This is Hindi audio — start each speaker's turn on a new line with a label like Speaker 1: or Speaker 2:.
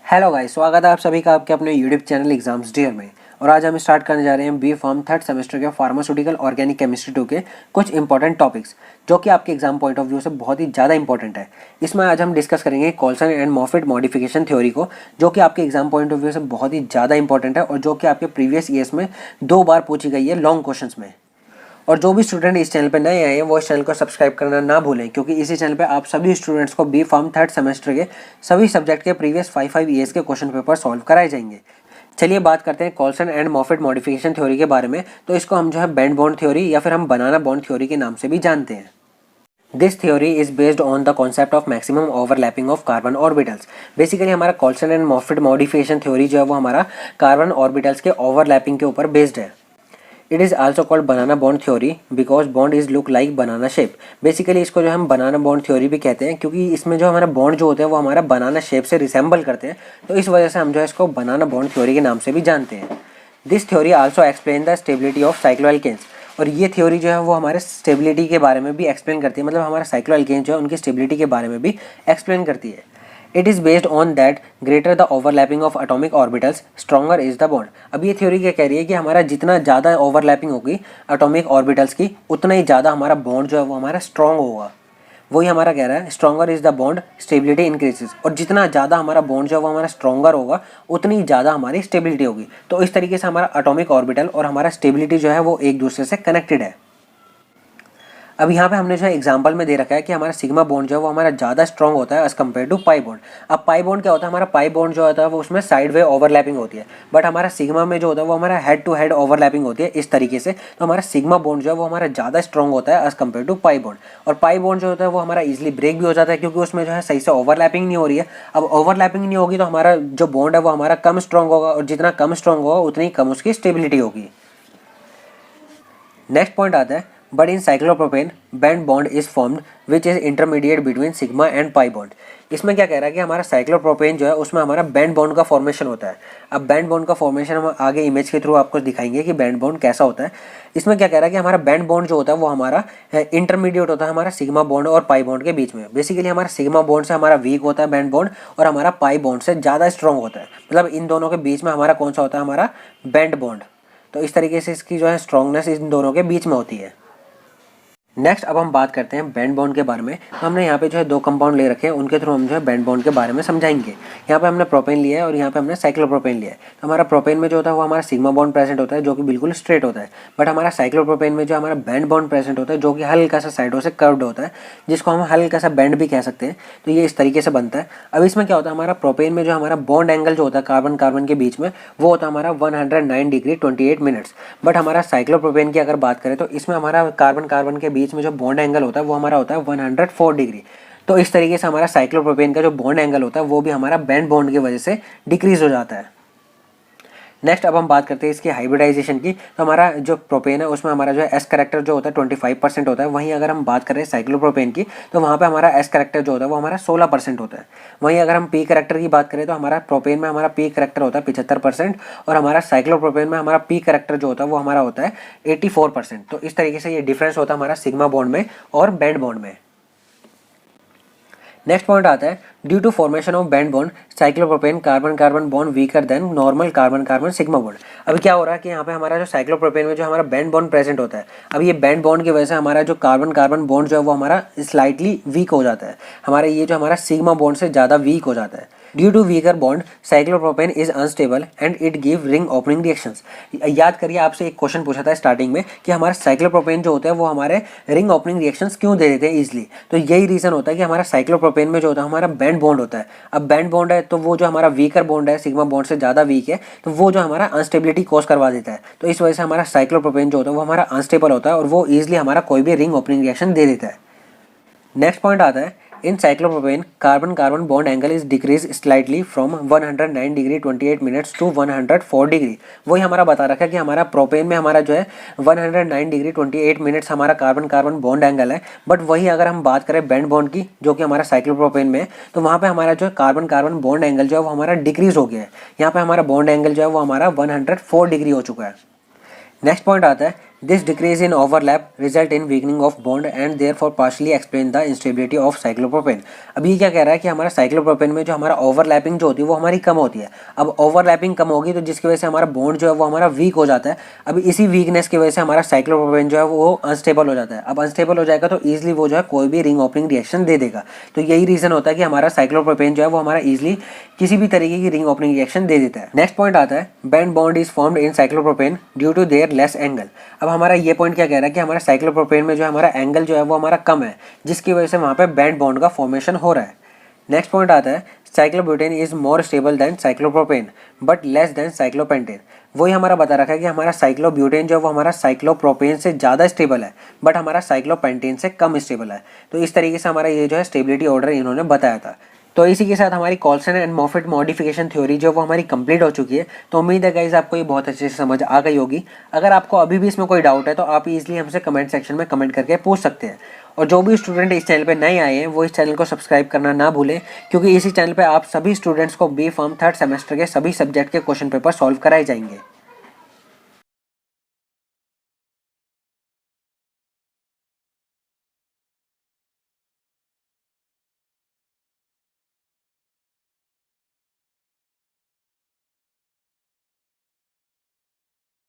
Speaker 1: हेलो गाइस, स्वागत है आप सभी का आपके अपने यूट्यूब चैनल एग्जाम्स डियर में। और आज हम स्टार्ट करने जा रहे हैं बी फार्म थर्ड सेमेस्टर के फार्मास्यूटिकल ऑर्गेनिक केमिस्ट्री 2 के कुछ इंपॉर्टेंट टॉपिक्स जो कि आपके एग्जाम पॉइंट ऑफ व्यू से बहुत ही ज़्यादा इंपॉर्टेंट है। इसमें आज हम डिस्कस करेंगे Coulson and Moffitt modification theory को, जो कि आपके एग्जाम पॉइंट ऑफ व्यू से बहुत ही ज़्यादा इंपॉर्टेंट है और जो कि आपके प्रीवियस ईयर्स में 2 बार पूछी गई है लॉन्ग क्वेश्चंस में। और जो भी स्टूडेंट इस चैनल पे नए आए हैं वो इस चैनल को सब्सक्राइब करना ना भूलें, क्योंकि इसी चैनल पे आप सभी स्टूडेंट्स को बी फार्म थर्ड सेमेस्टर के सभी सब्जेक्ट के प्रीवियस 5 ईयर्स के क्वेश्चन पेपर सॉल्व कराए जाएंगे। चलिए बात करते हैं Coulson and Moffitt modification theory के बारे में। तो इसको हम जो है बैंड बॉन्ड थ्योरी या फिर हम बनाना बॉन्ड थ्योरी के नाम से भी जानते हैं। This theory is based on the concept of maximum overlapping of carbon orbitals. Basically हमारा Coulson and Moffitt modification theory जो है वो हमारा कार्बन ऑर्बिटल्स के ओवरलैपिंग के ऊपर बेस्ड है। It is also called banana bond theory because bond is look like banana shape. Basically इसको जो हम बनाना बॉन्ड थ्योरी भी कहते हैं, क्योंकि इसमें जो हमारा बॉन्ड जो होते हैं वो हमारा बनाना शेप से रिसेंबल करते हैं, तो इस वजह से हम जो है इसको बनाना बॉन्ड थ्योरी के नाम से भी जानते हैं। This theory also explain the stability of cycloalkenes. और ये थ्योरी जो है वो हमारे स्टेबिलिटी के बारे में भी एक्सप्लेन करती है, मतलब हमारा साइक्लोएल्केन्स जो है उनकी स्टेबिलिटी के बारे में भी एक्सप्लेन करती है। It is based on that greater the overlapping of atomic orbitals stronger is the bond. अब ये थ्योरी क्या कह रही है कि हमारा जितना ज़्यादा ओवरलैपिंग होगी एटॉमिक ऑर्बिटल्स की, उतना ही ज़्यादा हमारा बॉन्ड जो है वो हमारा स्ट्रॉन्ग होगा। वही हमारा कह रहा है stronger is the bond stability increases. और जितना ज़्यादा हमारा बॉन्ड जो है वो हमारा स्ट्रॉन्गर होगा उतनी ज़्यादा हमारी स्टेबिलिटी होगी। तो इस तरीके से हमारा एटॉमिक ऑर्बिटल और हमारा स्टेबिलिटी जो है वो एक दूसरे से कनेक्टेड है। अब यहाँ पे हमने जो है एग्जांपल में दे रखा है कि हमारा सिग्मा बॉन्ड जो है वो हमारा ज़्यादा स्ट्रॉन्ग होता है as compare to pi bond. अब पाई बॉन्ड क्या होता है, हमारा पाई बॉन्ड जो होता है वो उसमें साइड वे ओवरलैपिंग होती है, बट हमारा सिग्मा में जो होता है वो हमारा हेड टू हेड ओवरलैपिंग होती है इस तरीके से। तो हमारा सिग्मा बॉन्ड जो है वो हमारा ज़्यादा स्ट्रॉन्ग होता है as compare to pi bond. और पाई बॉन्ड जो होता है वो हमारा ईजिली ब्रेक भी हो जाता है, क्योंकि उसमें जो है सही से ओवरलैपिंग नहीं हो रही है। अब ओवरलैपिंग नहीं होगी तो हमारा जो बॉन्ड है वो हमारा कम स्ट्रॉन्ग होगा, और जितना कम स्ट्रॉन्ग होगा उतनी कम उसकी स्टेबिलिटी होगी। नेक्स्ट पॉइंट आता है but in cyclopropane band bond is formed which is intermediate between sigma and pi bond. इसमें क्या कह रहा है कि हमारा साइक्लोप्रोपेन जो है उसमें हमारा बैंड बॉन्ड का फॉर्मेशन होता है। अब बैंड बॉन्ड का फॉर्मेशन हम आगे इमेज के थ्रू आपको दिखाएंगे कि बैंड बॉन्ड कैसा होता है। इसमें क्या कह रहा है कि हमारा बैंड बॉन्ड जो होता है वो हमारा इंटरमीडिएट होता है हमारा सिग्मा बॉन्ड और पाई बॉन्ड के बीच में। बेसिकली हमारा सिग्मा बॉन्ड से हमारा वीक होता है बैंड बॉन्ड, और हमारा पाई बॉन्ड से ज़्यादा स्ट्रॉन्ग होता है। मतलब इन दोनों के बीच में हमारा कौन सा होता है, हमारा बैंड बॉन्ड। तो इस तरीके से इसकी जो है स्ट्रॉन्गनेस इन दोनों के बीच में होती है। नेक्स्ट अब हम बात करते हैं बैंड बॉन्ड के बारे में। तो हमने यहाँ पे जो है 2 कंपाउंड ले रखे हैं, उनके थ्रू हम जो है बैंड बॉन्ड के बारे में समझाएंगे। यहाँ पे हमने प्रोपेन लिया है और यहाँ पे हमने साइक्लोप्रोपेन लिया है। तो हमारा प्रोपेन में जो होता है वो हमारा सिग्मा बॉन्ड प्रेजेंट होता है जो कि बिल्कुल स्ट्रेट होता है, बट हमारा साइक्लोप्रोपेन में जो हमारा बैंड बॉन्ड प्रेजेंट होता है जो कि हल्का सा साइडों से कर्व्ड होता है, जिसको हम हल्का सा बैंड भी कह सकते हैं। तो ये इस तरीके से बनता है। अब इसमें क्या होता है, हमारा प्रोपेन में जो हमारा बॉन्ड एंगल जो होता है कार्बन कार्बन के बीच में वो होता है हमारा 109 डिग्री 28 मिनट्स। बट हमारा साइक्लोप्रोपेन की अगर बात करें तो इसमें हमारा कार्बन कार्बन के बीच में जो बॉन्ड एंगल होता है वो हमारा होता है 104 डिग्री। तो इस तरीके से हमारा साइक्लोप्रोपेन का जो बॉन्ड एंगल होता है वो भी हमारा बैंड बॉन्ड की वजह से डिक्रीज हो जाता है। नेक्स्ट अब हम बात करते हैं इसकी हाइब्रिडाइजेशन की। तो हमारा जो प्रोपेन है उसमें हमारा जो है एस करेक्टर जो होता है 25% होता है। वहीं अगर हम बात करें साइक्लोप्रोपेन की तो वहाँ पे हमारा एस करेक्टर जो होता है वो हमारा 16% होता है। वहीं अगर हम पी करेक्टर की बात करें तो हमारा प्रोपेन में हमारा पी करेक्टर होता है 75%, और हमारा साइक्लोप्रोपेन में हमारा पी करेक्टर जो होता है वो हमारा होता है 84%। तो इस तरीके से ये डिफरेंस होता है हमारा सिग्मा बॉन्ड में और बैंड बॉन्ड में। नेक्स्ट पॉइंट आता है due to formation of bent bond cyclopropane carbon carbon bond weaker than normal carbon carbon sigma bond. अभी क्या हो रहा है कि यहाँ पे हमारा जो साइक्लोप्रोपेन में जो हमारा बैंड बॉन्ड प्रेजेंट होता है, अब ये बैंड बॉन्ड की वजह से हमारा जो कार्बन कार्बन बॉन्ड जो है वो हमारा स्लाइटली वीक हो जाता है। हमारा ये जो हमारा सिग्मा बॉन्ड से ज़्यादा वीक हो जाता है। Due to weaker bond cyclopropane is unstable and it give ring opening reactions. याद करिए आपसे एक क्वेश्चन पूछा था स्टार्टिंग में कि हमारा साइक्लोप्रोपेन जो होता है वो हमारे रिंग ओपनिंग रिएक्शंस क्यों दे देते हैं इजीली। तो यही रीजन होता है कि हमारा साइक्लोप्रोपेन में जो होता है हमारा बैंड बॉन्ड होता है। अब बैंड बॉन्ड है तो वो जो हमारा वीकर बॉन्ड है सिग्मा बॉन्ड से ज़्यादा वीक है, तो वो जो हमारा अनस्टेबिलिटी कॉज करवा देता है। तो इस वजह से हमारा साइक्लोप्रोपेन जो होता है वो हमारा अनस्टेबल होता है और वो ईजिली हमारा कोई भी रिंग ओपनिंग रिएक्शन दे देता है। नेक्स्ट पॉइंट आता है in cyclopropane carbon carbon bond angle is decrease slightly from 109 degree 28 minutes to 104 degree. वही हमारा बता रखा है कि हमारा प्रोपेन में हमारा जो है 109 डिग्री 28 मिनट्स हमारा कार्बन कार्बन बॉन्ड एंगल है। बट वही अगर हम बात करें बैंड बॉन्ड की जो कि हमारा साइक्लोप्रोपेन में है, तो वहाँ पे हमारा जो कार्बन कार्बन बॉन्ड एंगल जो है वो हमारा डिक्रीज हो गया है। यहाँ पे हमारा बॉन्ड एंगल जो है वो हमारा 104 डिग्री हो चुका है। नेक्स्ट पॉइंट आता है this decrease in overlap result in weakening of bond and therefore partially explain the instability of cyclopropane. अब ये क्या कह रहा है कि हमारा साइक्लोप्रोपेन में जो हमारा ओवरलैपिंग जो होती है वो हमारी कम होती है। अब ओवरलैपिंग कम होगी तो जिसकी वजह से हमारा बॉन्ड जो है वो हमारा वीक हो जाता है। अब इसी वीकनेस की वजह से हमारा साइक्लोप्रोपेन जो है वो अनस्टेबल हो जाता है। अब अनस्टेबल हो जाएगा तो ईजिली वो जो है कोई भी रिंग ओपनिंग रिएक्शन दे देगा। तो यही रीजन होता है कि हमारा साइक्लोप्रोपेन जो है वो हमारा ईजिली किसी भी तरीके की रिंग ओपनिंग रिएक्शन दे देता है। नेक्स्ट पॉइंट आता है bent bond is formed in cyclopropane due to their less angle. अब हमारा ये पॉइंट क्या कह रहा है कि हमारा साइक्लोप्रोपेन में जो हमारा एंगल जो है वो हमारा कम है, जिसकी वजह से वहाँ पे बैंड बॉन्ड का फॉर्मेशन हो रहा है। नेक्स्ट पॉइंट आता है cyclobutane is more stable then cyclopropane but less than cyclopentane. वही हमारा बता रखा है कि हमारा साइक्लोब्यूटेन जो है वो हमारा साइक्लोप्रोपेन से ज़्यादा स्टेबल है बट हमारा साइक्लोपेंटेन से कम स्टेबल है। तो इस तरीके से हमारा ये जो है स्टेबिलिटी ऑर्डर इन्होंने बताया था। तो इसी के साथ हमारी कॉल्सन एंड मॉफेट मॉडिफिकेशन थ्योरी जो वो हमारी कंप्लीट हो चुकी है। तो उम्मीद है गाइस आपको ये बहुत अच्छे से समझ आ गई होगी। अगर आपको अभी भी इसमें कोई डाउट है तो आप इजीली हमसे कमेंट सेक्शन में कमेंट करके पूछ सकते हैं। और जो भी स्टूडेंट इस चैनल पे नए आए हैं वो इस चैनल को सब्सक्राइब करना ना भूलें, क्योंकि इसी चैनल पे आप सभी स्टूडेंट्स को बी फॉर्म थर्ड सेमेस्टर के सभी सब्जेक्ट के क्वेश्चन पेपर सॉल्व कराए जाएंगे।